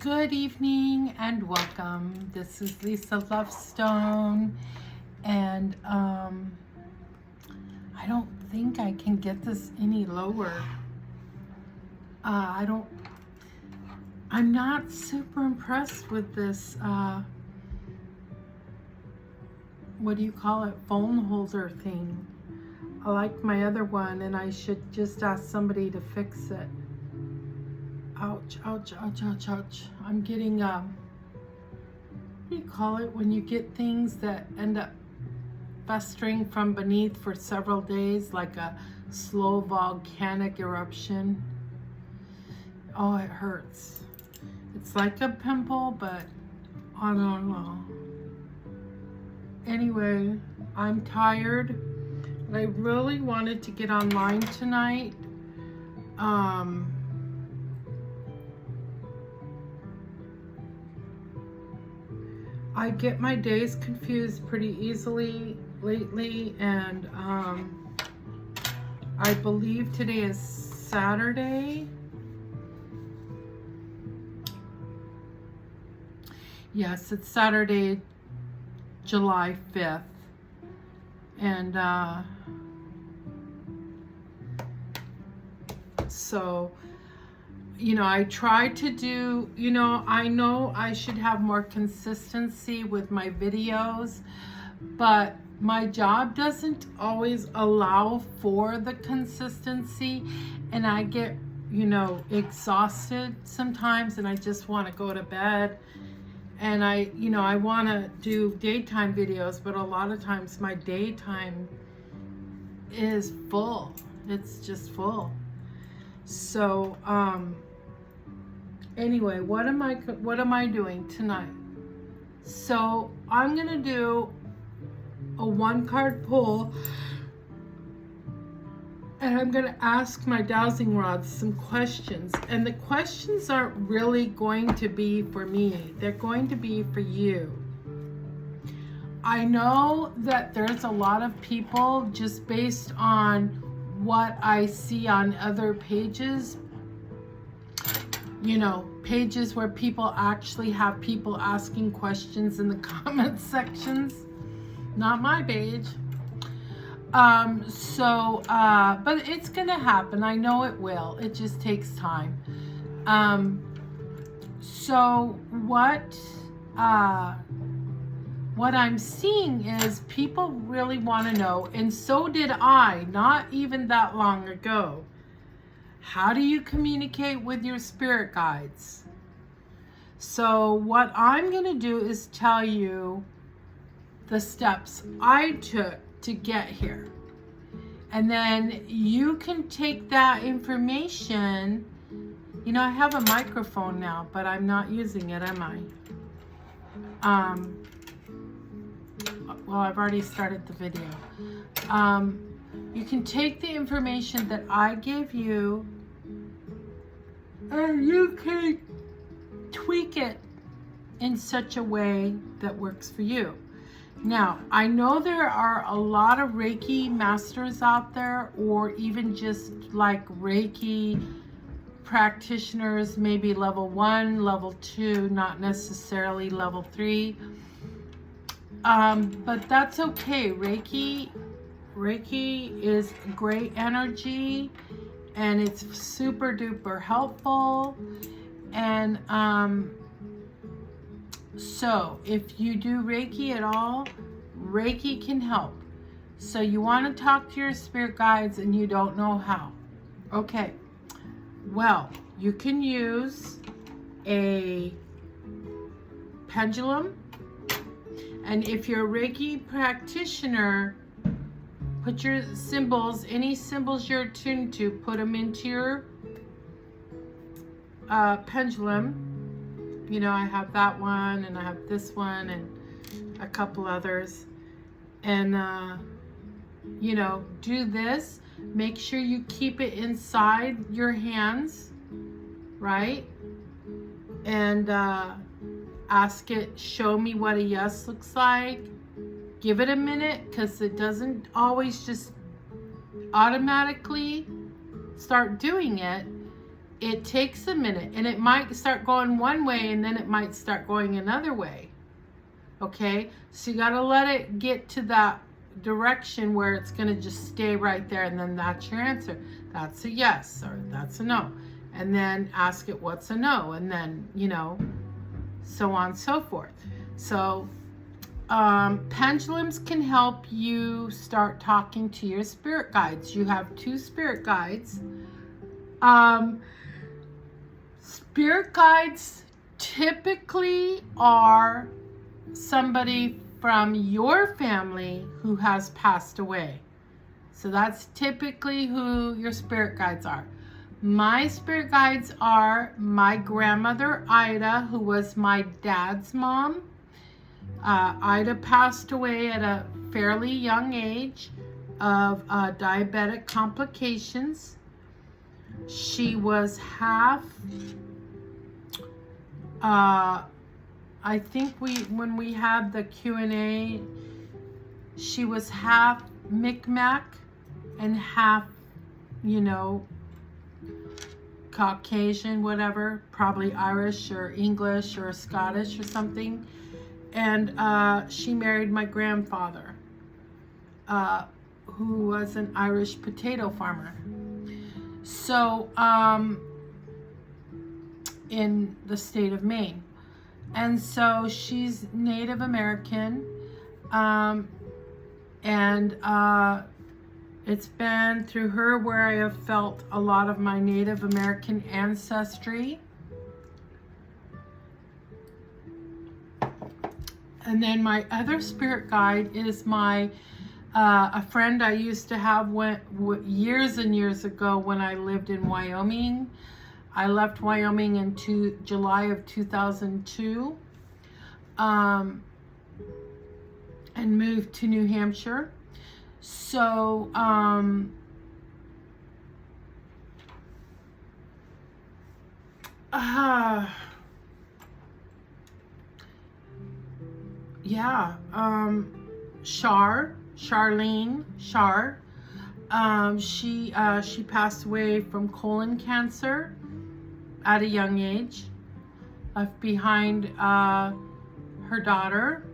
Good evening and welcome. This is Lisa Lovestone, and I don't think I can get this any lower. I'm not super impressed with this, what do you call it, phone holder thing. I like my other one, and I should just ask somebody to fix it. Ouch, ouch, ouch, ouch, ouch. I'm getting, what do you call it when you get things that end up festering from beneath for several days, like a slow volcanic eruption? Oh, it hurts. It's like a pimple, but I don't know. Anyway, I'm tired, and I really wanted to get online tonight. I get my days confused pretty easily lately, and I believe today is Saturday. Yes, it's Saturday, July 5th. And so, I try to do, I know I should have more consistency with my videos, but my job doesn't always allow for the consistency, and I get, exhausted sometimes, and I just want to go to bed. And I want to do daytime videos, but a lot of times my daytime is full. It's just full. So, anyway, what am I doing tonight? So I'm gonna do a 1-card pull, and I'm gonna ask my dowsing rods some questions. And the questions aren't really going to be for me. They're going to be for you. I know that there's a lot of people, just based on what I see on other pages, pages where people actually have people asking questions in the comment sections. Not my page. But it's gonna happen. I know it will. It just takes time. So what I'm seeing is people really want to know, and so did I, not even that long ago. How do you communicate with your spirit guides? So what I'm going to do is tell you the steps I took to get here. And then you can take that information. I have a microphone now, but I'm not using it, am I? Well, I've already started the video. You can take the information that I gave you, and you can tweak it in such a way that works for you. Now, I know there are a lot of Reiki masters out there, or even just like Reiki practitioners, maybe level 1, level 2, not necessarily level 3. But that's okay. Reiki is great energy, and it's super duper helpful. And so if you do Reiki at all, Reiki can help. So you want to talk to your spirit guides and you don't know how. Okay, well, you can use a pendulum. And if you're a Reiki practitioner, put your symbols, any symbols you're attuned to, put them into your pendulum. I have that one, and I have this one, and a couple others. And, do this. Make sure you keep it inside your hands, right? And ask it, show me what a yes looks like. Give it a minute, because it doesn't always just automatically start doing it. it takes a minute, and it might start going one way and then it might start going another way. Okay, so you got to let it get to that direction where it's going to just stay right there, and then that's your answer. That's a yes, or that's a no. And then ask it what's a no, and then, you know, so on and so forth. So pendulums can help you start talking to your spirit guides. You have 2 spirit guides. Spirit guides typically are somebody from your family who has passed away. So that's typically who your spirit guides are. My spirit guides are my grandmother, Ida, who was my dad's mom. Ida passed away at a fairly young age of diabetic complications. She was half, I think when we had the Q&A, she was half Micmac and half, you know, Caucasian, whatever, probably Irish or English or Scottish or something. And she married my grandfather, who was an Irish potato farmer. So, in the state of Maine. And so she's Native American. It's been through her where I have felt a lot of my Native American ancestry. And then my other spirit guide is my a friend I used to have years and years ago when I lived in Wyoming. I left Wyoming in July of 2002 and moved to New Hampshire. So Charlene Shar. She passed away from colon cancer at a young age. Left behind her daughter,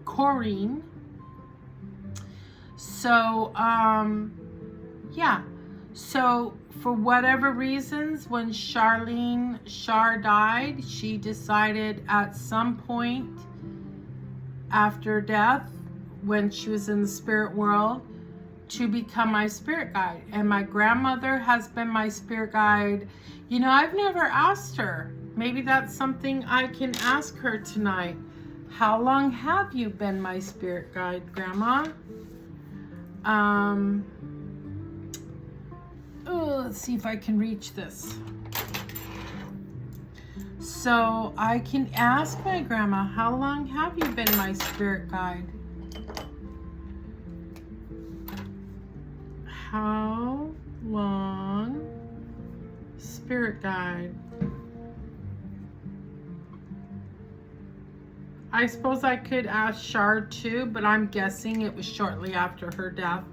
Corrine. So, So for whatever reasons, when Charlene Shar died, she decided at some point after death, when she was in the spirit world, to become my spirit guide. And my grandmother has been my spirit guide. You know, I've never asked her. Maybe that's something I can ask her tonight. How long have you been my spirit guide, Grandma? Let's see if I can reach this. So I can ask my grandma, how long have you been my spirit guide? How long, spirit guide? I suppose I could ask Shard too, but I'm guessing it was shortly after her death.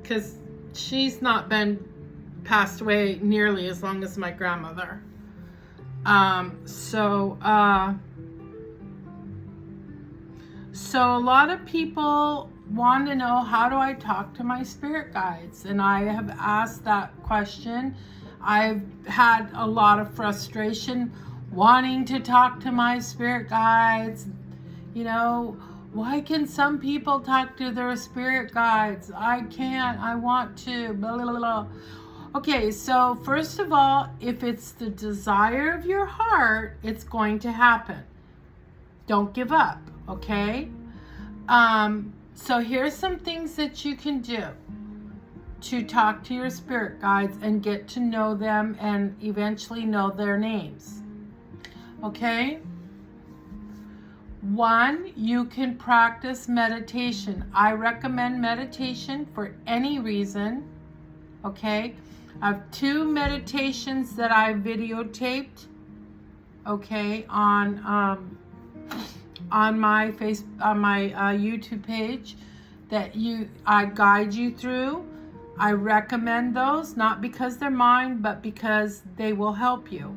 Because she's not been passed away nearly as long as my grandmother. So a lot of people want to know, how do I talk to my spirit guides? And I have asked that question. I've had a lot of frustration wanting to talk to my spirit guides. You know, why can some people talk to their spirit guides? I can't, I want to, blah, blah, blah. Okay, so first of all, if it's the desire of your heart, it's going to happen. Don't give up, okay? So here's some things that you can do to talk to your spirit guides and get to know them and eventually know their names. Okay? 1, you can practice meditation. I recommend meditation for any reason. Okay? I have 2 meditations that I videotaped. Okay, on my YouTube page that I guide you through. I recommend those, not because they're mine, but because they will help you.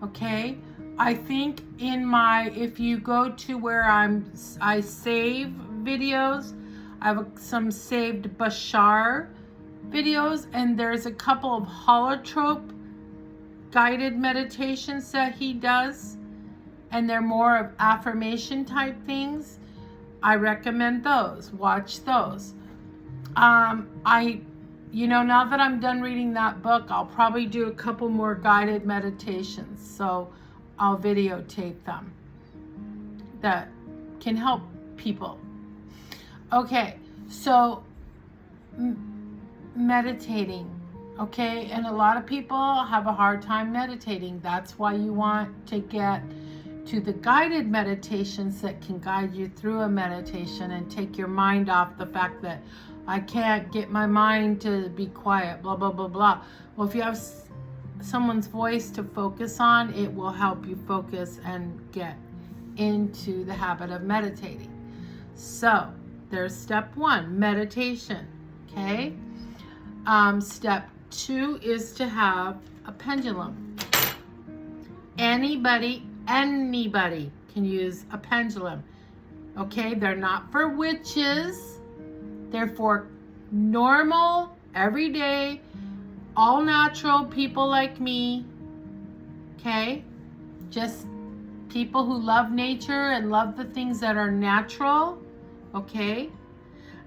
Okay? I think if you go to where I save videos, I have some saved Bashar videos, and there's a couple of holotrope guided meditations that he does, and they're more of affirmation type things. I recommend those. Watch those. Now that I'm done reading that book, I'll probably do a couple more guided meditations. So I'll videotape them that can help people. Okay, so meditating. Okay, and a lot of people have a hard time meditating. That's why you want to get to the guided meditations that can guide you through a meditation and take your mind off the fact that I can't get my mind to be quiet, blah, blah, blah, blah. Well, if you have someone's voice to focus on, it will help you focus and get into the habit of meditating. So there's step 1, meditation. Okay. Step 2 is to have a pendulum. Anybody can use a pendulum. Okay, they're not for witches. They're for normal, everyday, all natural people like me. Okay? Just people who love nature and love the things that are natural. Okay?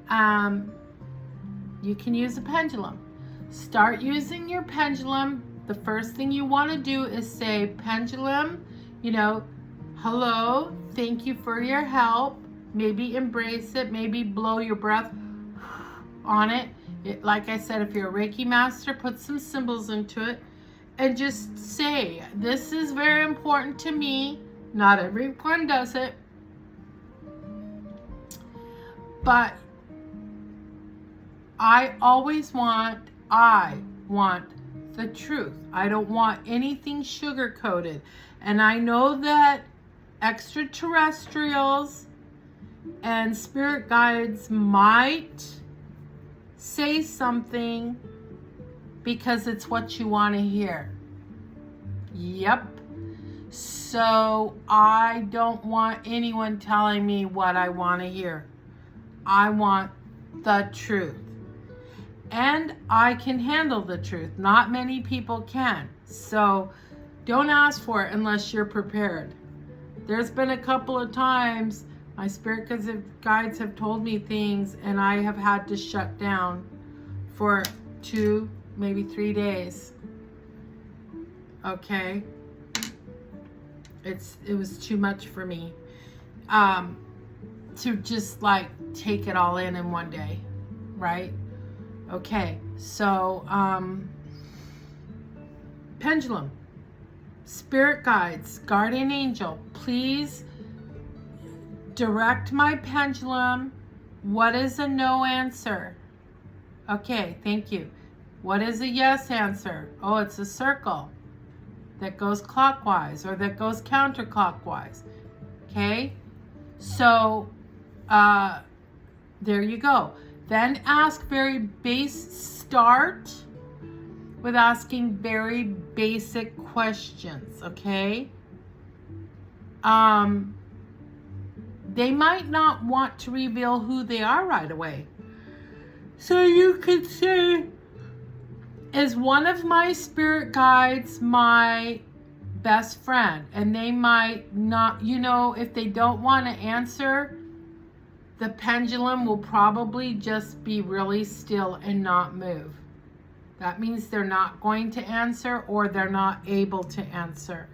You can use a pendulum. Start using your pendulum. The first thing you want to do is say, pendulum, hello, thank you for your help. Maybe embrace it. Maybe blow your breath on it. Like I said, if you're a Reiki master, put some symbols into it and just say, this is very important to me. Not everyone does it, but I want the truth. I don't want anything sugar-coated. And I know that extraterrestrials and spirit guides might say something because it's what you want to hear. Yep. So I don't want anyone telling me what I want to hear. I want the truth. And I can handle the truth. Not many people can. So don't ask for it unless you're prepared. There's been a couple of times my spirit guides have told me things and I have had to shut down for 2, maybe 3 days. Okay? It was too much for me to just take it all in one day, right? Okay, so pendulum, spirit guides, guardian angel, please direct my pendulum. What is a no answer? Okay, thank you. What is a yes answer? Oh, it's a circle that goes clockwise or that goes counterclockwise. Okay, so there you go. Then start with asking very basic questions, okay? They might not want to reveal who they are right away. So you could say, is one of my spirit guides my best friend? And they might not, if they don't want to answer, the pendulum will probably just be really still and not move. That means they're not going to answer or they're not able to answer.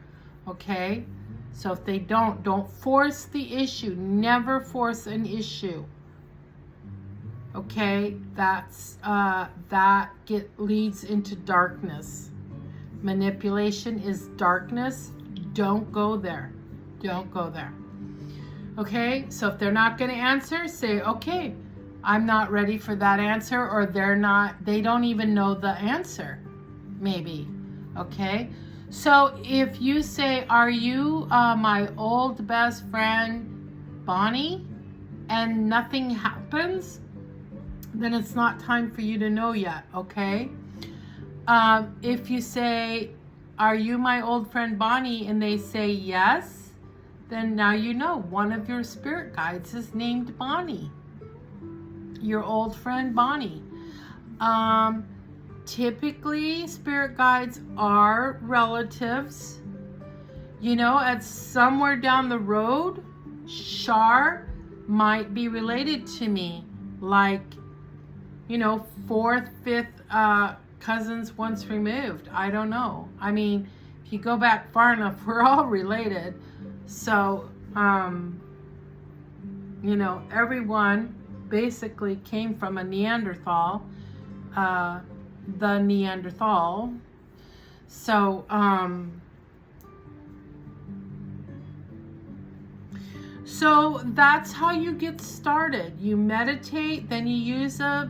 Okay? So if they don't force the issue. Never force an issue. Okay? Leads into darkness. Manipulation is darkness. Don't go there. Don't go there. Okay, so if they're not going to answer, say, okay, I'm not ready for that answer, or they don't even know the answer, maybe. Okay, so if you say, are you my old best friend, Bonnie, and nothing happens, then it's not time for you to know yet, okay? If you say, are you my old friend Bonnie? And they say yes, then now you know one of your spirit guides is named Bonnie. Your old friend Bonnie. Typically, spirit guides are relatives. You know, at somewhere down the road, Shar might be related to me. Like, you know, fourth, fifth cousins once removed. I don't know. I mean, if you go back far enough, we're all related. So, you know, everyone basically came from a Neanderthal, the Neanderthal. So, so that's how you get started. You meditate, then you use a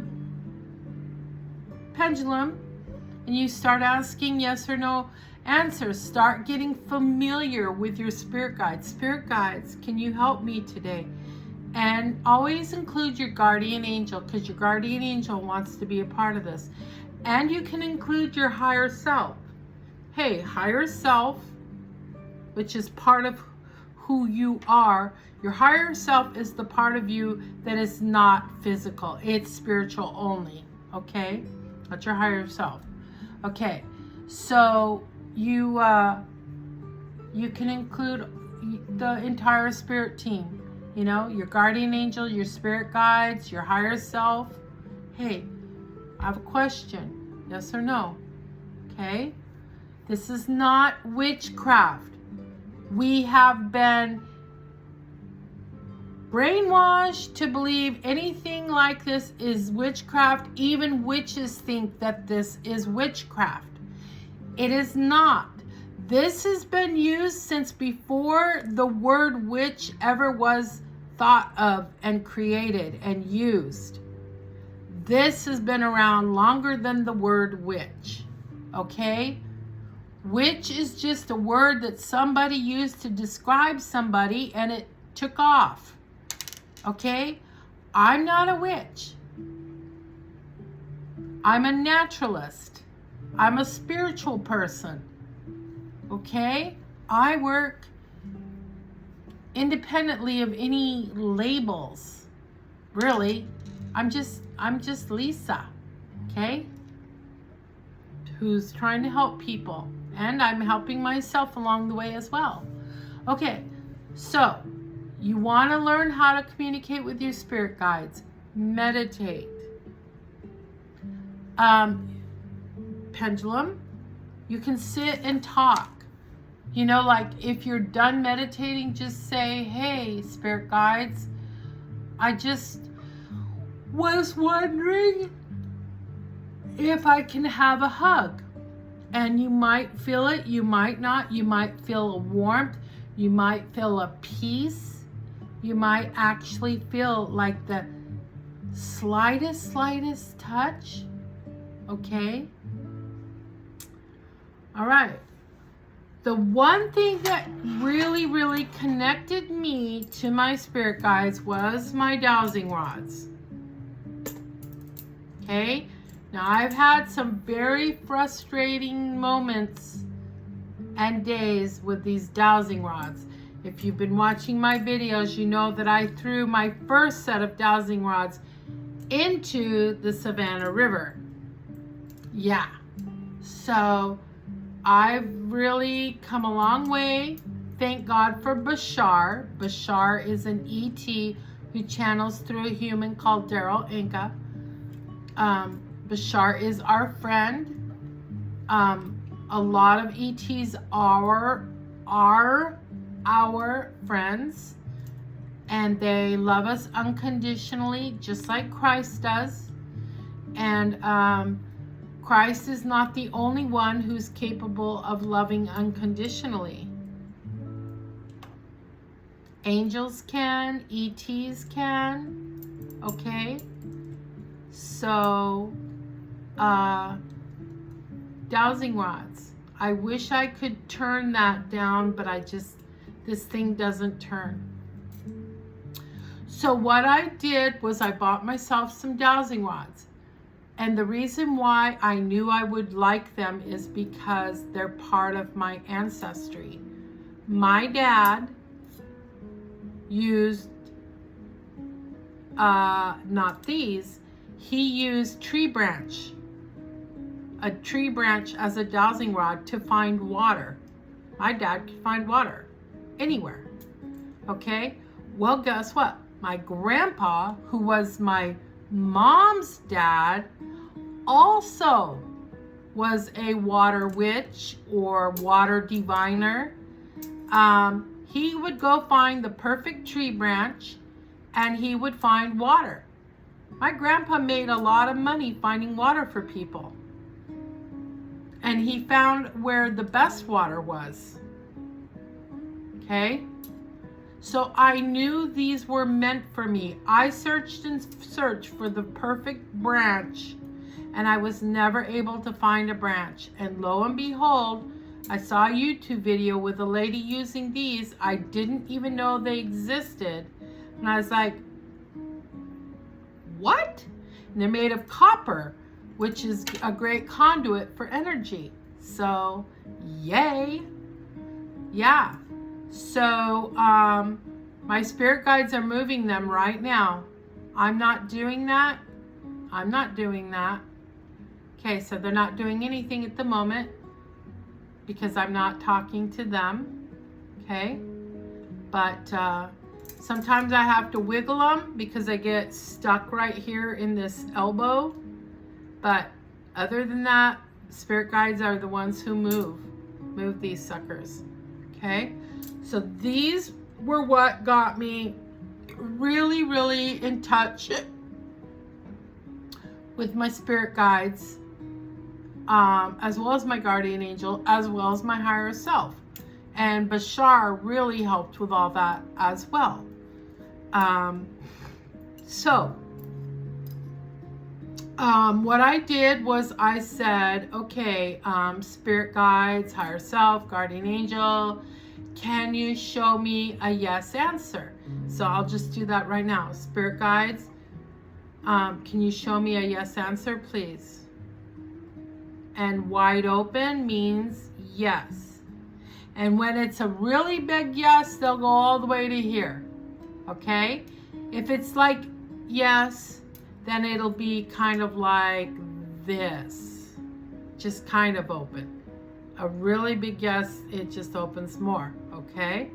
pendulum, and you start asking yes or no answers. Start getting familiar with your spirit guides. Spirit guides, can you help me today? And always include your guardian angel, because your guardian angel wants to be a part of this. And you can include your higher self. Hey, higher self, which is part of who you are. Your higher self is the part of you that is not physical. It's spiritual only, okay? That's your higher self. Okay, so you can include the entire spirit team. You know, your guardian angel, your spirit guides, your higher self. Hey, I have a question. Yes or no? Okay? This is not witchcraft. We have been brainwashed to believe anything like this is witchcraft. Even witches think that this is witchcraft. It is not. This has been used since before the word witch ever was thought of and created and used. This has been around longer than the word witch. Okay? Witch is just a word that somebody used to describe somebody and it took off. Okay? I'm not a witch. I'm a naturalist. I'm a spiritual person. Okay? I work independently of any labels. Really. I'm just Lisa. Okay? Who's trying to help people. And I'm helping myself along the way as well. Okay, so you want to learn how to communicate with your spirit guides. Meditate. Pendulum. You can sit and talk. You know, like if you're done meditating, just say, hey, spirit guides, I just was wondering if I can have a hug. And you might feel it, you might not. You might feel a warmth, you might feel a peace, you might actually feel like the slightest touch. Okay? All right. The one thing that really connected me to my spirit guides was my dowsing rods. Okay? Now, I've had some very frustrating moments and days with these dowsing rods. If you've been watching my videos, you know that I threw my first set of dowsing rods into the Savannah River. Yeah. So, I've really come a long way. Thank God for Bashar. Bashar is an ET who channels through a human called Daryl Inca. Bashar is our friend. A lot of ETs are our friends, and they love us unconditionally, just like Christ does. And Christ is not the only one who's capable of loving unconditionally. Angels can, ETs can, okay? So, dowsing rods. I wish I could turn that down, but this thing doesn't turn. So what I did was I bought myself some dowsing rods. And the reason why I knew I would like them is because they're part of my ancestry. My dad used, not these, he used a tree branch as a dowsing rod to find water. My dad could find water anywhere. Okay? Well, guess what? My grandpa, who was my mom's dad, also was a water witch or water diviner. He would go find the perfect tree branch and he would find water. My grandpa made a lot of money finding water for people. And he found where the best water was. Okay? So I knew these were meant for me. I searched and searched for the perfect branch, and I was never able to find a branch. And lo and behold, I saw a YouTube video with a lady using these. I didn't even know they existed. And I was like, what? And they're made of copper, which is a great conduit for energy. So, yay. Yeah. So, my spirit guides are moving them right now. I'm not doing that. I'm not doing that. Okay, so they're not doing anything at the moment because I'm not talking to them. Okay? But sometimes I have to wiggle them because I get stuck right here in this elbow. But other than that, spirit guides are the ones who move these suckers. Okay? So these were what got me really, really in touch with my spirit guides, as well as my guardian angel, as well as my higher self. And Bashar really helped with all that as well. What I did was I said, okay, spirit guides, higher self, guardian angel, can you show me a yes answer? So I'll just do that right now. Spirit guides, can you show me a yes answer, please? And wide open means yes. And when it's a really big yes, they'll go all the way to here. Okay? If it's like yes, then it'll be kind of like this. Just kind of open. A really big yes, it just opens more. Okay?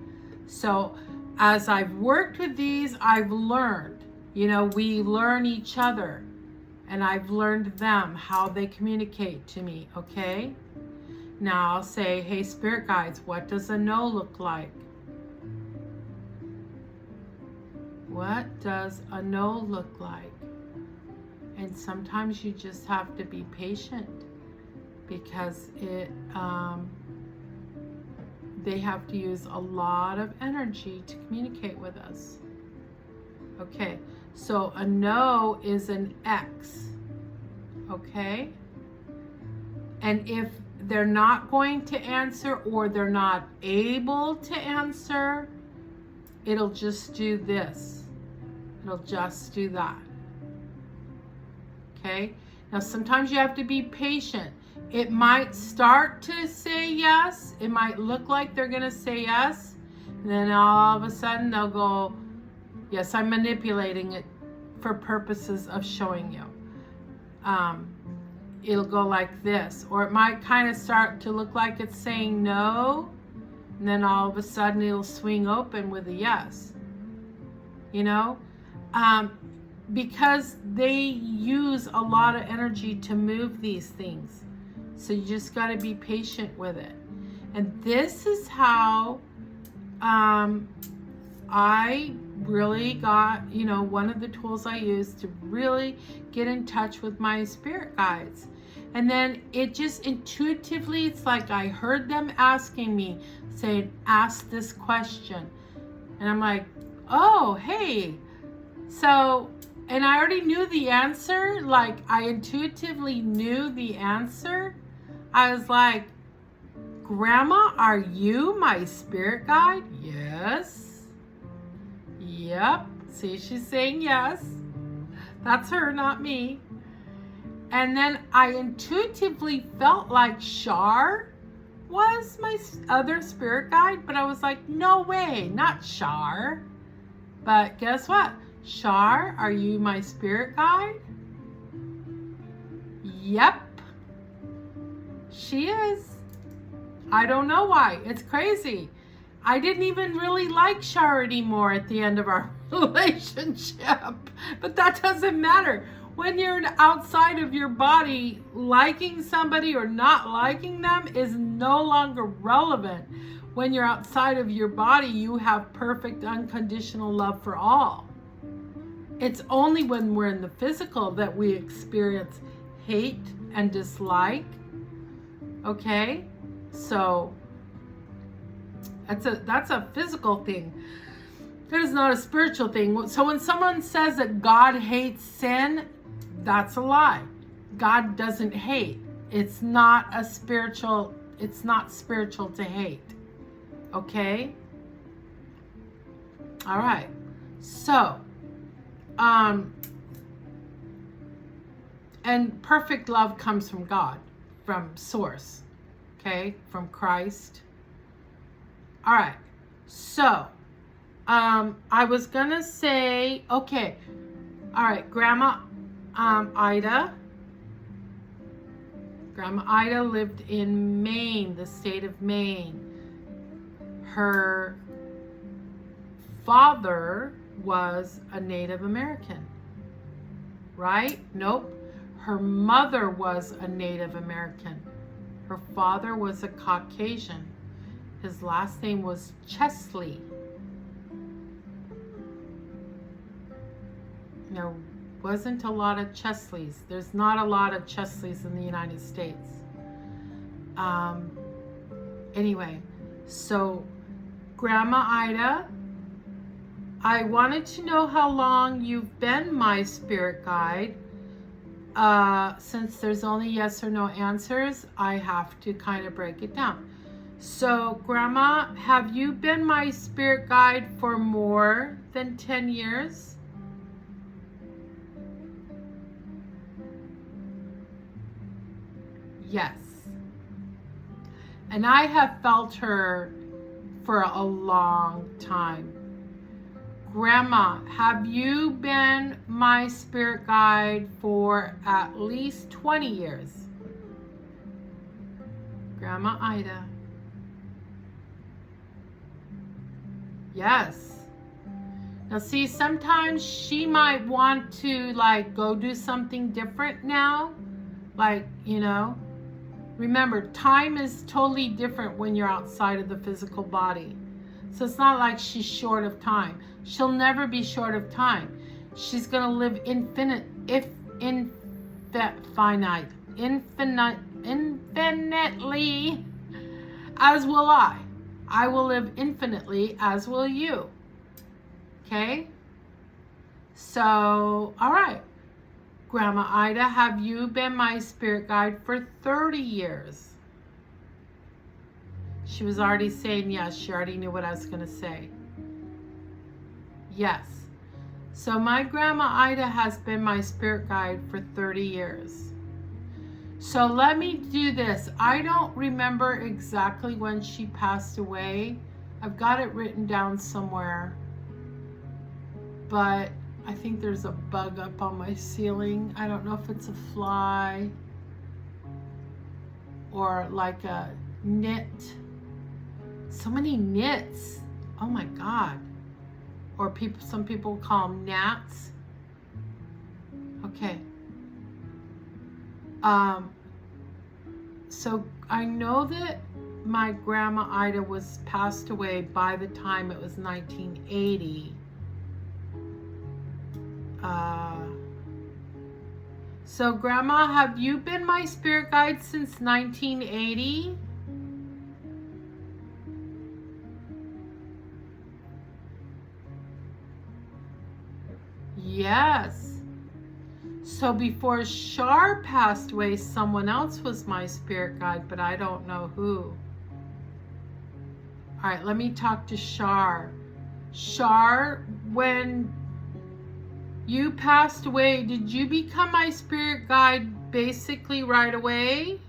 So as I've worked with these, I've learned. You know, we learn each other. And I've learned them, how they communicate to me. Okay? Now I'll say, hey, spirit guides, what does a no look like? What does a no look like? And sometimes you just have to be patient because they have to use a lot of energy to communicate with us. Okay, so a no is an X. Okay? And if they're not going to answer or they're not able to answer, it'll just do this. It'll just do that. Okay? Now sometimes you have to be patient. It might start to say yes. It might look like they're going to say yes. And then all of a sudden they'll go, yes, I'm manipulating it for purposes of showing you. It'll go like this. Or it might kind of start to look like it's saying no. And then all of a sudden it'll swing open with a yes. You know? Because they use a lot of energy to move these things. So you just got to be patient with it. And this is how I really got, you know, one of the tools I use to really get in touch with my spirit guides. And then it just intuitively, it's like I heard them asking me, saying, ask this question. And I'm like, oh, hey. So, and I already knew the answer. Like, I intuitively knew the answer. I was like, Grandma, are you my spirit guide? Yes. Yep. See, she's saying yes. That's her, not me. And then I intuitively felt like Shar was my other spirit guide, but I was like, no way, not Shar. But guess what? Shar, are you my spirit guide? Yep, she is. I don't know why. It's crazy. I didn't even really like Shar anymore at the end of our relationship. But that doesn't matter. When you're outside of your body, liking somebody or not liking them is no longer relevant. When you're outside of your body, you have perfect unconditional love for all. It's only when we're in the physical that we experience hate and dislike. Okay? So that's a physical thing. That is not a spiritual thing. So when someone says that God hates sin, that's a lie. God doesn't hate. It's not spiritual to hate. Okay? All right. So, and perfect love comes from God, from source. Okay? From Christ. All right. So, I was going to say, okay. All right, Grandma Ida. Grandma Ida lived in Maine, the state of Maine. Her father was a Native American, right? Nope. Her mother was a Native American. Her father was a Caucasian. His last name was Chesley. There wasn't a lot of Chesleys. There's not a lot of Chesleys in the United States. Anyway, so Grandma Ida, I wanted to know how long you've been my spirit guide. Since there's only yes or no answers, I have to kind of break it down. So, Grandma, have you been my spirit guide for more than 10 years? Yes. And I have felt her for a long time. Grandma, have you been my spirit guide for at least 20 years? Grandma Ida. Yes. Now see, sometimes she might want to like go do something different now. Like, you know, remember, time is totally different when you're outside of the physical body. So it's not like she's short of time. She'll never be short of time. She's going to live infinitely, as will I. I will live infinitely, as will you. Okay? So, all right. Grandma Ida, have you been my spirit guide for 30 years? She was already saying yes. She already knew what I was going to say. Yes. So my Grandma Ida has been my spirit guide for 30 years. So let me do this. I don't remember exactly when she passed away. I've got it written down somewhere. But I think there's a bug up on my ceiling. I don't know if it's a fly or like a knit. So many knits. Oh my God. Or some people call them gnats. Okay. So I know that my Grandma Ida was passed away by the time it was 1980. So Grandma, have you been my spirit guide since 1980? Yes. So before Shar passed away, someone else was my spirit guide, but I don't know who. All right, let me talk to Shar. Shar, when You passed away. Did you become my spirit guide basically right away?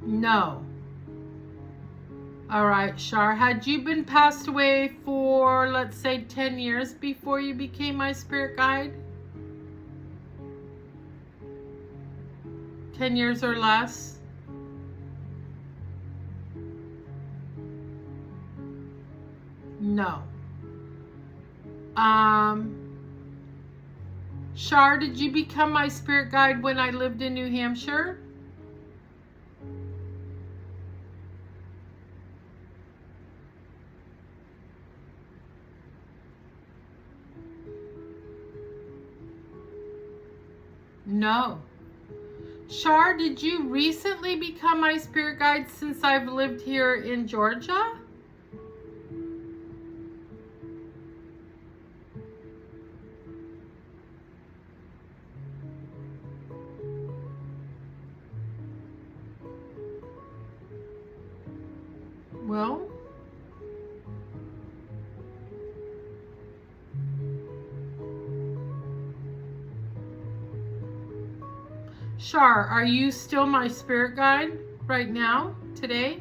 No. All right, Shar. Had you been passed away for, let's say, 10 years before you became my spirit guide? 10 years or less? No. Shar, did you become my spirit guide when I lived in New Hampshire? No. Shar, did you recently become my spirit guide since I've lived here in Georgia? Well, Shar, are you still my spirit guide right now, today?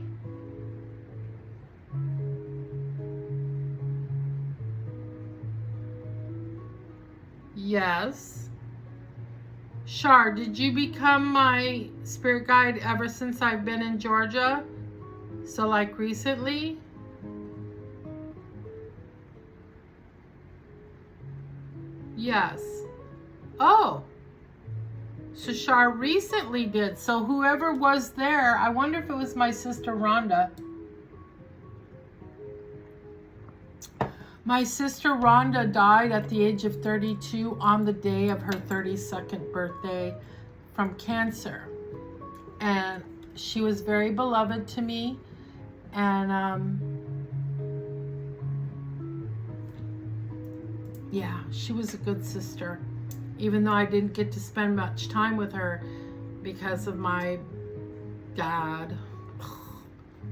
Yes. Shar, did you become my spirit guide ever since I've been in Georgia? So like recently? Yes. Oh. So Shar recently did. So whoever was there, I wonder if it was my sister Rhonda. My sister Rhonda died at the age of 32 on the day of her 32nd birthday from cancer. And she was very beloved to me. And yeah, she was a good sister. Even though I didn't get to spend much time with her because of my dad.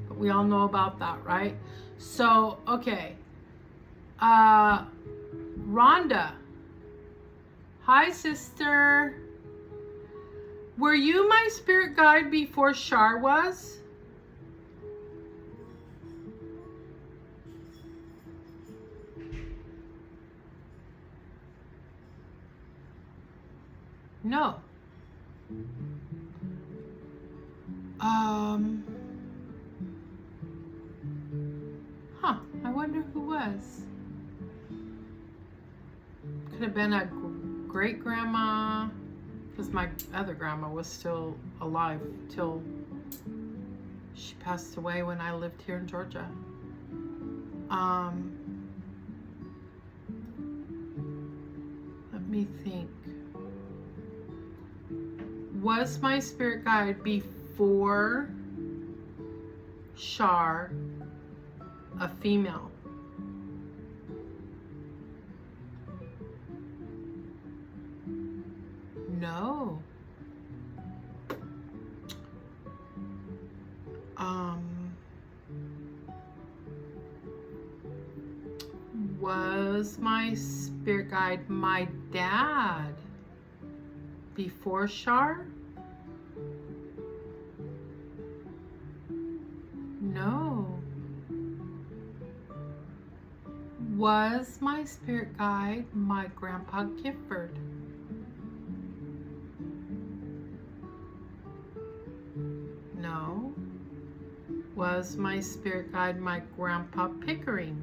But we all know about that, right? So, okay. Rhonda. Hi, sister. Were you my spirit guide before Shar was? No. I wonder who was. Could have been a great grandma, because my other grandma was still alive till she passed away when I lived here in Georgia. Let me think. Was my spirit guide before Shar a female? No. Was my spirit guide my dad before Shar? No. Was my spirit guide my grandpa Gifford? No. Was my spirit guide my grandpa Pickering?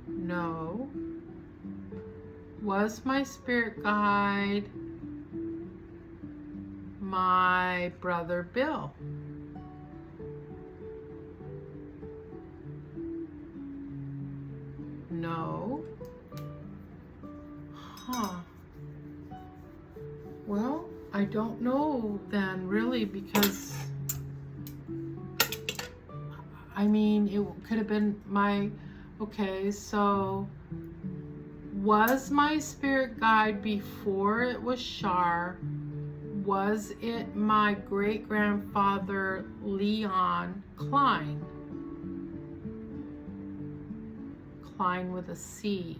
No. Was my spirit guide my brother Bill? No. Well, I don't know then, really, because I mean, it could have been my, okay, so was my spirit guide before it was Shar? Was it my great-grandfather Leon Klein? Klein with a C,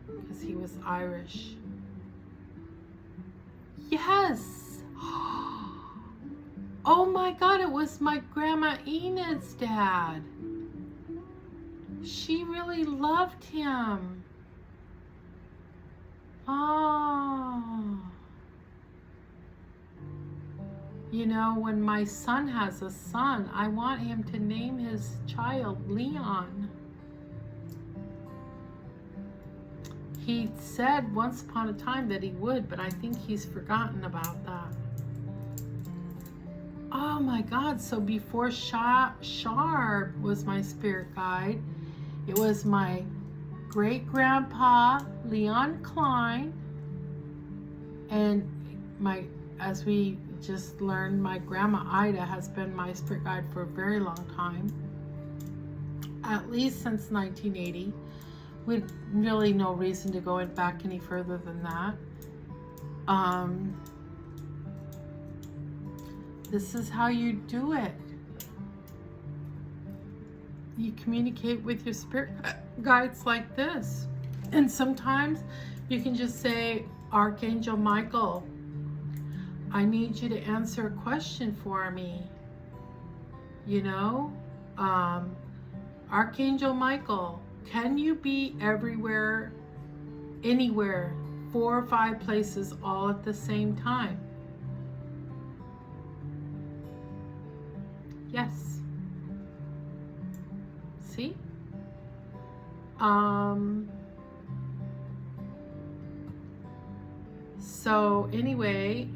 because he was Irish. Yes! Oh my God, it was my Grandma Enid's dad. She really loved him. Oh. You know, when my son has a son, I want him to name his child Leon. He said once upon a time that he would, but I think he's forgotten about that. Oh my God, so before Shar was my spirit guide, it was my great-grandpa Leon Klein, and as we just learned, my grandma Ida has been my spirit guide for a very long time, at least since 1980. With really no reason to go back any further than that. This is how you do it. You communicate with your spirit guides like this. And sometimes you can just say, Archangel Michael, I need you to answer a question for me. You know, Archangel Michael, can you be everywhere, anywhere, 4 or 5 places all at the same time? Yes. See? So anyway,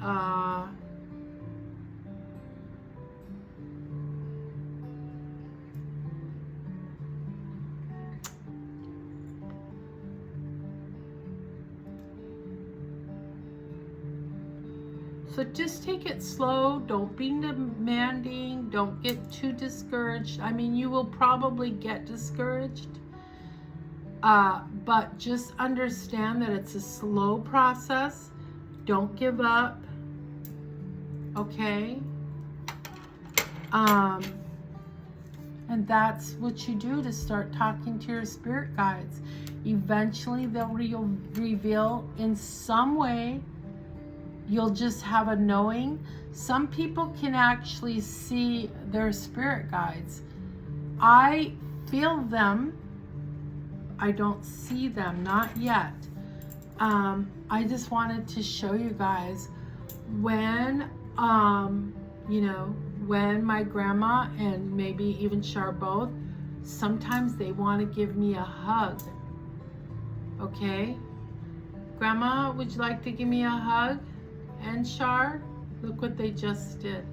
so just take it slow. Don't be demanding. Don't get too discouraged. I mean, you will probably get discouraged. But just understand that it's a slow process. Don't give up. Okay? And that's what you do to start talking to your spirit guides. Eventually, they'll reveal in some way. You'll just have a knowing. Some people can actually see their spirit guides. I feel them. I don't see them, not yet. I just wanted to show you guys when, you know, when my grandma and maybe even Shar both, sometimes they want to give me a hug. Okay? Grandma, would you like to give me a hug? And Shar, look what they just did.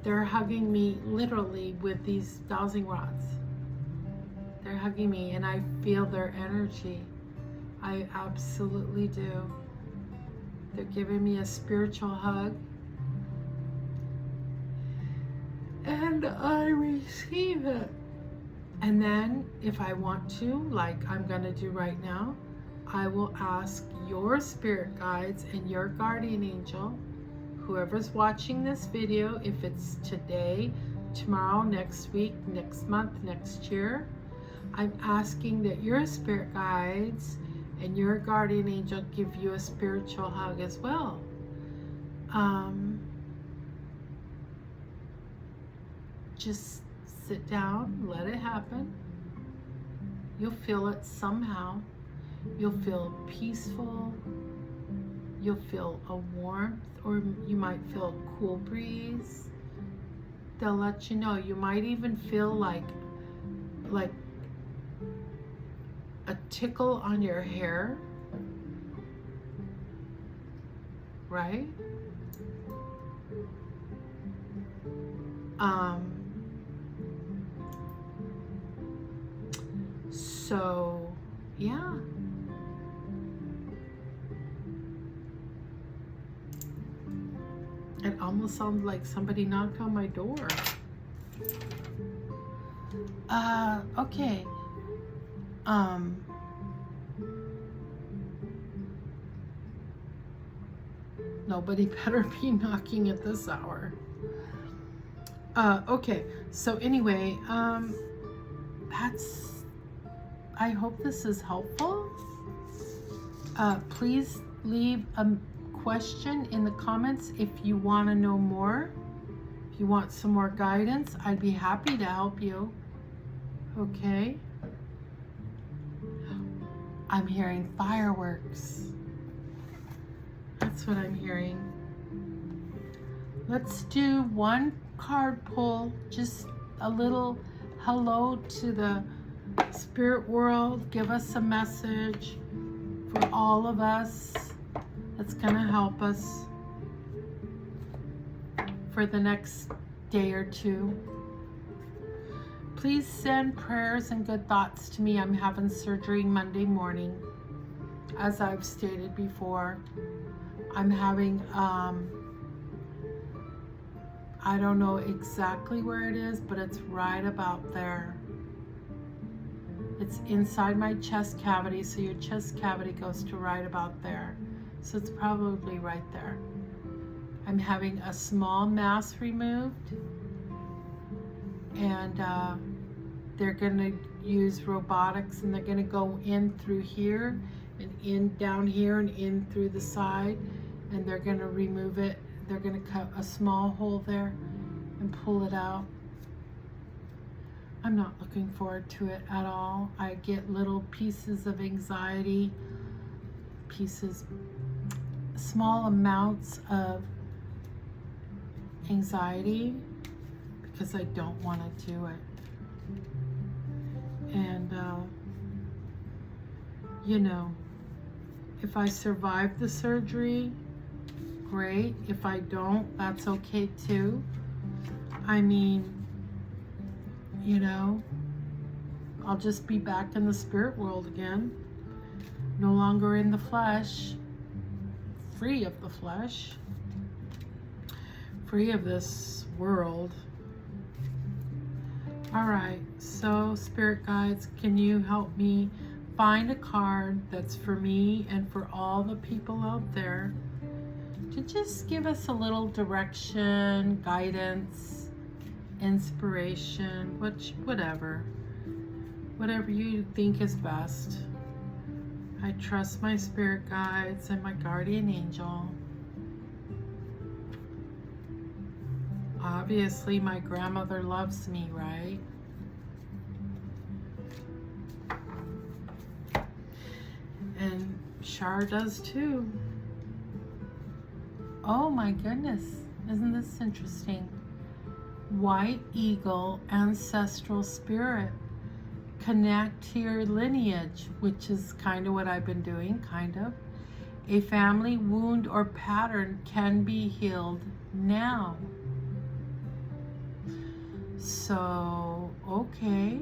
They're hugging me literally with these dowsing rods. They're hugging me and I feel their energy. I absolutely do. They're giving me a spiritual hug. And I receive it. And then if I want to, like I'm going to do right now, I will ask your spirit guides and your guardian angel, whoever's watching this video, if it's today, tomorrow, next week, next month, next year, I'm asking that your spirit guides and your guardian angel give you a spiritual hug as well. Just sit down, let it happen. You'll feel it somehow. You'll feel peaceful. You'll feel a warmth, or you might feel a cool breeze. They'll let you know. You might even feel like a tickle on your hair, right? So, yeah. It almost sounds like somebody knocked on my door. Okay. Nobody better be knocking at this hour. Okay, so anyway, I hope this is helpful. Please leave a question in the comments if you want to know more. If you want some more guidance, I'd be happy to help you. Okay. I'm hearing fireworks. That's what I'm hearing. Let's do one card pull, just a little hello to the spirit world. Give us a message for all of us that's going to help us for the next day or two. Please send prayers and good thoughts to me. I'm having surgery Monday morning. As I've stated before, I'm having, I don't know exactly where it is, but it's right about there. It's inside my chest cavity, so your chest cavity goes to right about there. So it's probably right there. I'm having a small mass removed, and they're going to use robotics, and they're going to go in through here and in down here and in through the side, and they're going to remove it. They're going to cut a small hole there and pull it out. I'm not looking forward to it at all. I get little pieces of anxiety, small amounts of anxiety, because I don't want to do it. And, you know, if I survive the surgery, great. If I don't, that's okay too. I mean, you know, I'll just be back in the spirit world again. No longer in the flesh. Free of the flesh. Free of this world. Alright, so spirit guides, can you help me find a card that's for me and for all the people out there to just give us a little direction, guidance, inspiration, whatever you think is best. I trust my spirit guides and my guardian angel. Obviously, my grandmother loves me, right? And Shar does too. Oh my goodness, isn't this interesting? White eagle, ancestral spirit. Connect to your lineage, which is kind of what I've been doing, kind of. A family wound or pattern can be healed now. So, okay.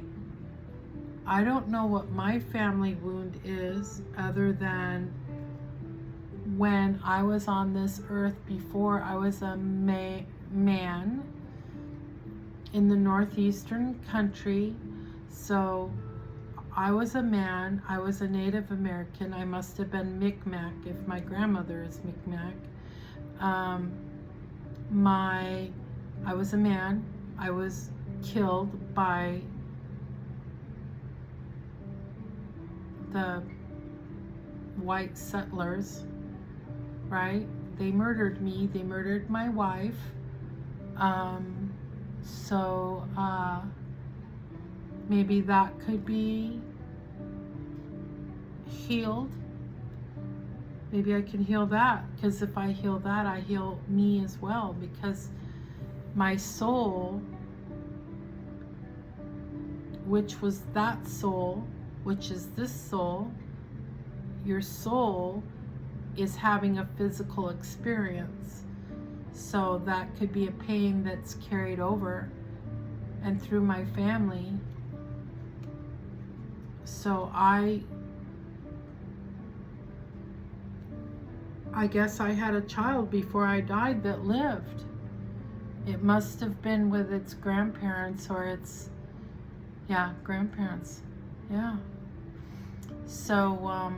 I don't know what my family wound is, other than when I was on this earth before. I was a man in the northeastern country. So I was a man. I was a Native American. I must have been Micmac if my grandmother is Micmac. I was a man. I was killed by the white settlers, right? They murdered me. They murdered my wife. Maybe that could be healed. Maybe I can heal that, because if I heal that, I heal me as well, because my soul, which was that soul, which is this soul, your soul is having a physical experience. So that could be a pain that's carried over and through my family. So I guess I had a child before I died that lived. It must have been with its grandparents or its Yeah, grandparents. Yeah. So,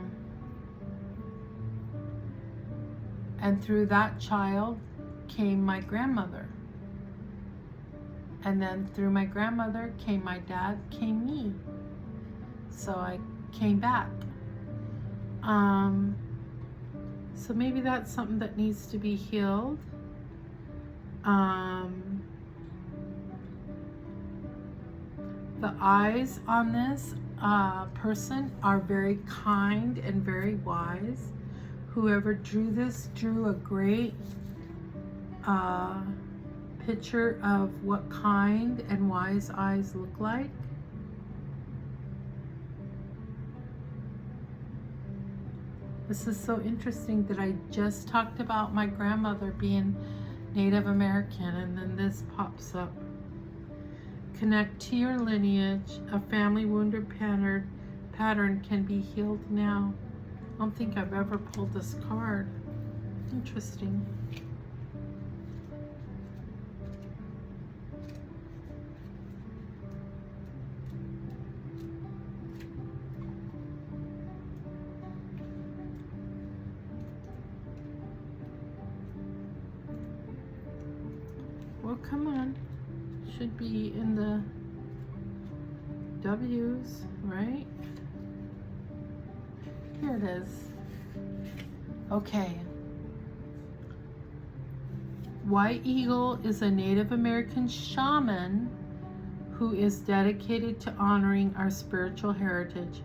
and through that child came my grandmother. And then through my grandmother came my dad, came me. So I came back. So maybe that's something that needs to be healed. The eyes on this person are very kind and very wise. Whoever drew this drew a great picture of what kind and wise eyes look like. This is so interesting that I just talked about my grandmother being Native American, and then this pops up. Connect to your lineage. A family wounded pattern can be healed now. I don't think I've ever pulled this card. Interesting. Well, come on. Should be in the W's, right? Here it is. Okay. White Eagle is a Native American shaman who is dedicated to honoring our spiritual heritage.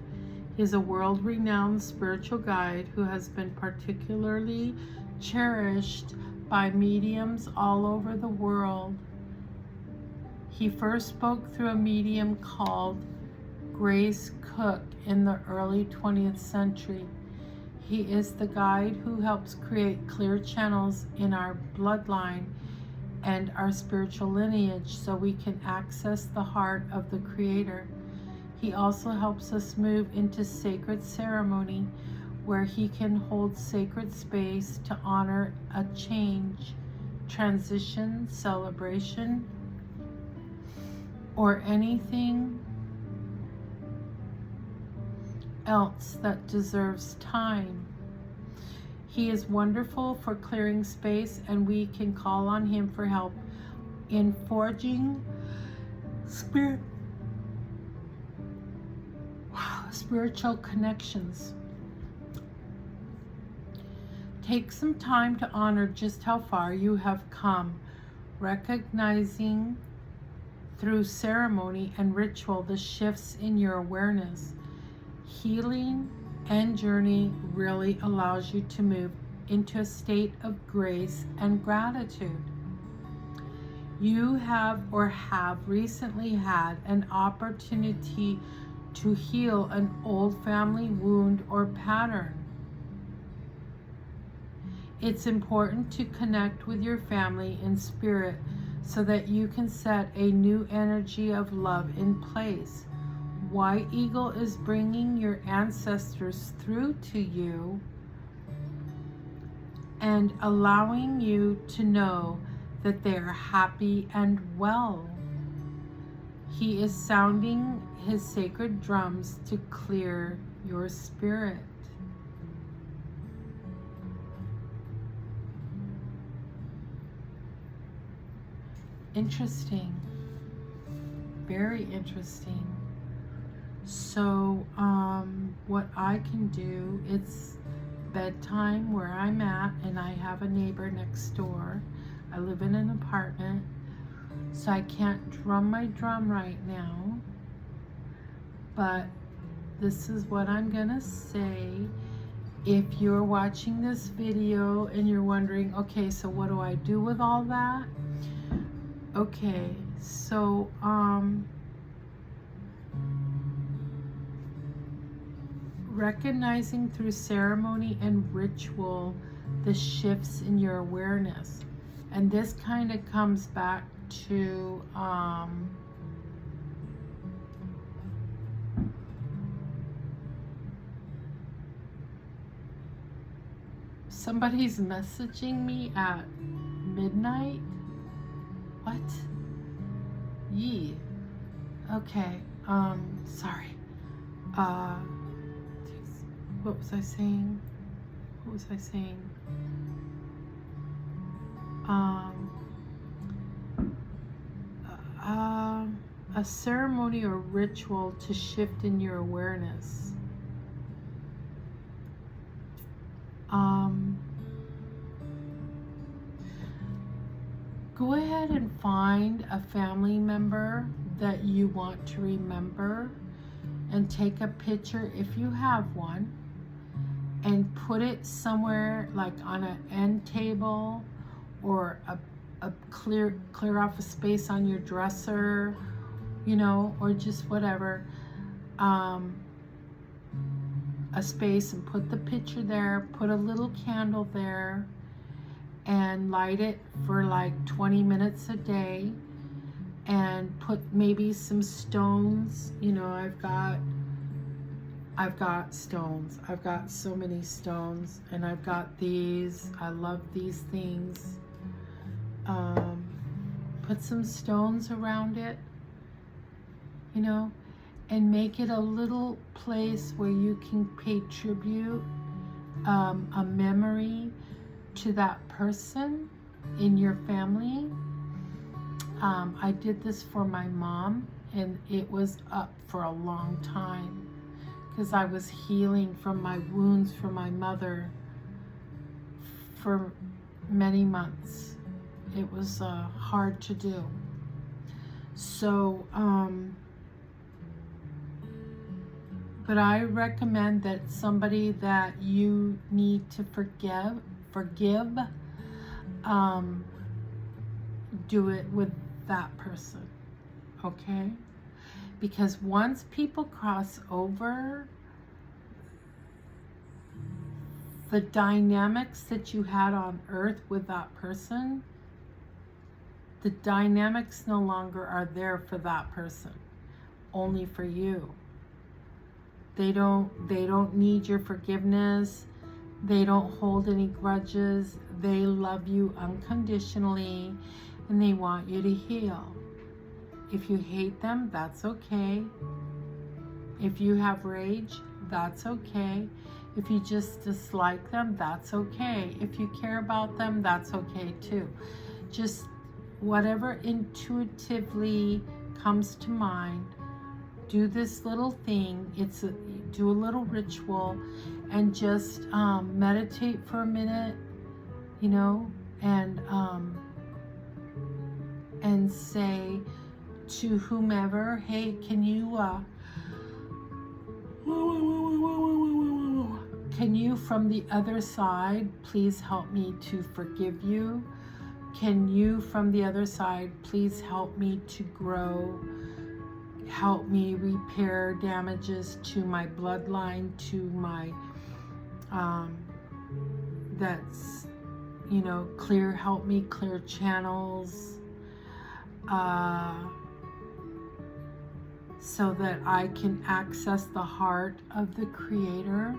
He is a world-renowned spiritual guide who has been particularly cherished by mediums all over the world. He first spoke through a medium called Grace Cook in the early 20th century. He is the guide who helps create clear channels in our bloodline and our spiritual lineage so we can access the heart of the Creator. He also helps us move into sacred ceremony where he can hold sacred space to honor a change, transition, celebration, or anything else that deserves time. He is wonderful for clearing space, and we can call on him for help in forging spiritual connections. Take some time to honor just how far you have come, recognizing through ceremony and ritual the shifts in your awareness. Healing and journey really allows you to move into a state of grace and gratitude. You have recently had an opportunity to heal an old family wound or pattern. It's important to connect with your family in spirit so that you can set a new energy of love in place. White Eagle is bringing your ancestors through to you and allowing you to know that they are happy and well. He is sounding his sacred drums to clear your spirit. Interesting. Very interesting. So, what I can do, it's bedtime where I'm at, and I have a neighbor next door. I live in an apartment, so I can't drum my drum right now. But this is what I'm gonna say. If you're watching this video and you're wondering, okay, so what do I do with all that? Okay, so, recognizing through ceremony and ritual the shifts in your awareness. And this kind of comes back to somebody's messaging me at midnight. What? Yee. Okay. Sorry. What was I saying? What was I saying? A ceremony or ritual to shift in your awareness. Go ahead and find a family member that you want to remember and take a picture if you have one and put it somewhere like on an end table or a clear off a space on your dresser, you know, or just whatever, a space, and put the picture there, put a little candle there, and light it for like 20 minutes a day, and put maybe some stones. You know, I've got stones. I've got so many stones, and I've got these. I love these things. Put some stones around it, you know, and make it a little place where you can pay tribute, a memory to that person in your family. I did this for my mom, and it was up for a long time because I was healing from my wounds from my mother for many months. It was hard to do. So, but I recommend that somebody that you need to forgive, do it with that person, okay? Because once people cross over, the dynamics that you had on earth with that person, the dynamics no longer are there for that person, only for you. They don't need your forgiveness. They don't hold any grudges. They love you unconditionally, and they want you to heal. If you hate them, that's okay. If you have rage, that's okay. If you just dislike them, that's okay. If you care about them, that's okay too. Just whatever intuitively comes to mind, do this little thing. Do a little ritual, and just meditate for a minute, you know, and say to whomever, hey, can you from the other side please help me to forgive you? Can you from the other side please help me to grow? Help me repair damages to my bloodline, to my that's, you know, help me clear channels, so that I can access the heart of the Creator.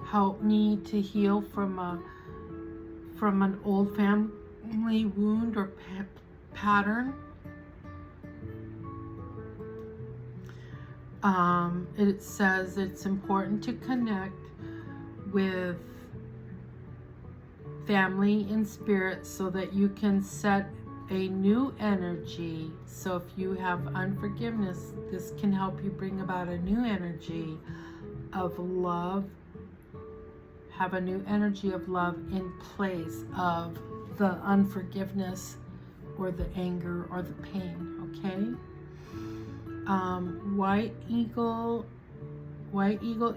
Help me to heal from an old family wound or pattern. It says it's important to connect with family in spirit so that you can set a new energy. So if you have unforgiveness, this can help you bring about a new energy of love. Have a new energy of love in place of the unforgiveness or the anger or the pain, okay? White eagle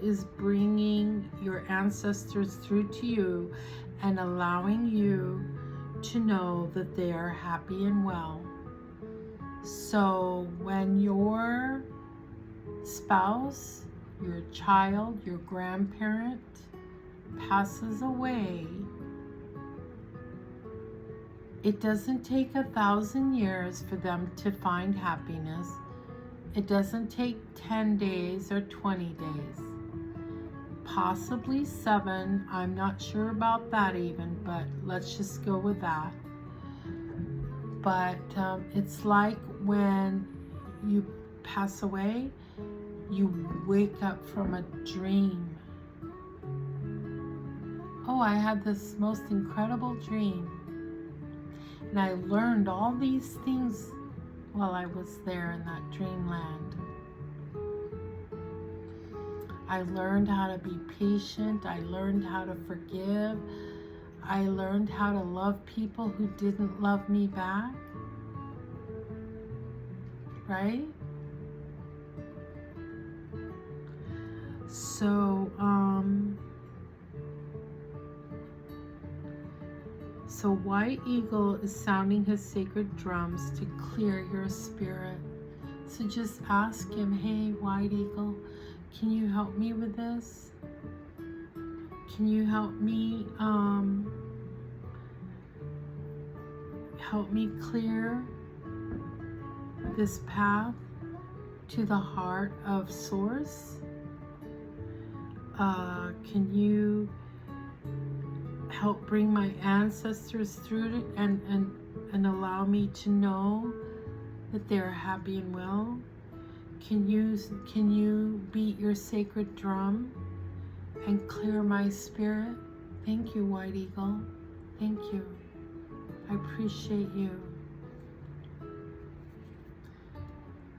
is bringing your ancestors through to you and allowing you to know that they are happy and well. So when your spouse, your child, your grandparent passes away, it doesn't take 1,000 years for them to find happiness. It doesn't take 10 days or 20 days. possibly 7. I'm not sure about that even, but let's just go with that. But it's like when you pass away, you wake up from a dream. Oh, I had this most incredible dream. And I learned all these things while I was there in that dreamland. I learned how to be patient. I learned how to forgive. I learned how to love people who didn't love me back. Right? So, so White Eagle is sounding his sacred drums to clear your spirit. So just ask him, hey, White Eagle, can you help me with this? Can you help me clear this path to the heart of Source? Can you help bring my ancestors through it and allow me to know that they're happy and well? Can you beat your sacred drum and clear my spirit? Thank you, White Eagle. Thank you. I appreciate you.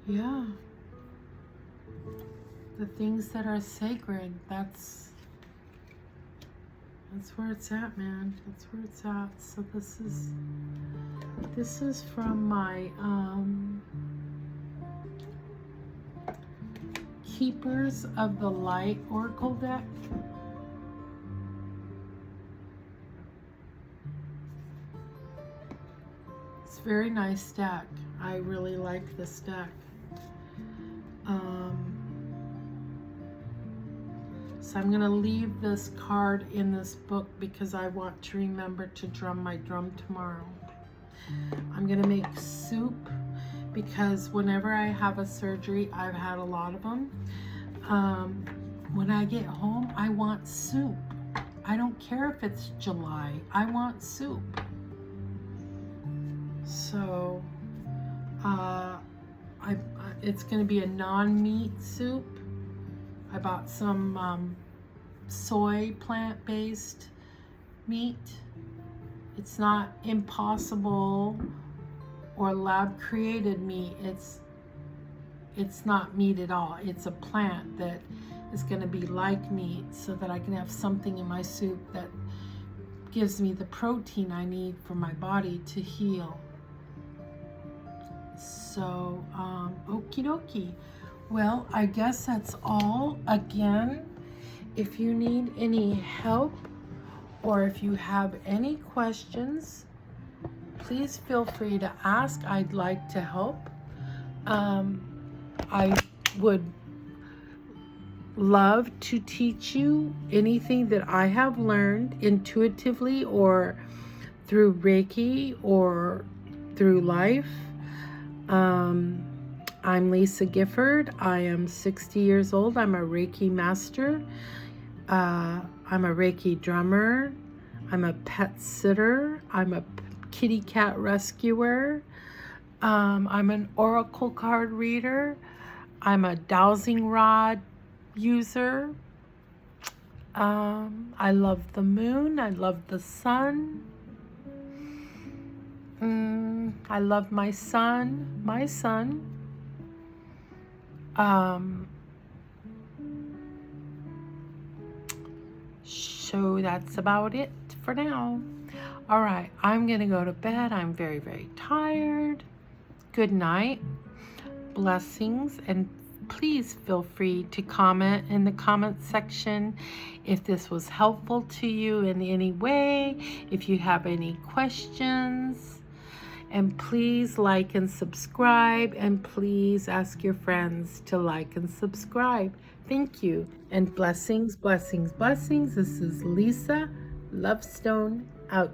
Yeah. The things that are sacred, that's where it's at, man. That's where it's at. So this is from my Keepers of the Light Oracle deck. It's a very nice deck. I really like this deck. So I'm going to leave this card in this book because I want to remember to drum my drum tomorrow. I'm going to make soup because whenever I have a surgery, I've had a lot of them. When I get home, I want soup. I don't care if it's July. I want soup. So it's going to be a non-meat soup. I bought some soy plant-based meat. It's not impossible or lab-created meat. It's not meat at all. It's a plant that is going to be like meat so that I can have something in my soup that gives me the protein I need for my body to heal. So, okie dokie. Well, I guess that's all. Again, if you need any help or if you have any questions, please feel free to ask. I'd like to help. I would love to teach you anything that I have learned intuitively or through Reiki or through life. I'm Lisa Gifford. I am 60 years old. I'm a Reiki master. I'm a Reiki drummer. I'm a pet sitter. I'm a kitty cat rescuer. I'm an oracle card reader. I'm a dowsing rod user. I love the moon. I love the sun. I love my son. So that's about it for now. All right, I'm gonna go to bed. I'm very, very tired. Good night. Blessings, and please feel free to comment in the comment section if this was helpful to you in any way, if you have any questions. And please like and subscribe, and please ask your friends to like and subscribe. Thank you, and blessings, blessings, blessings. This is Lisa Lovestone out.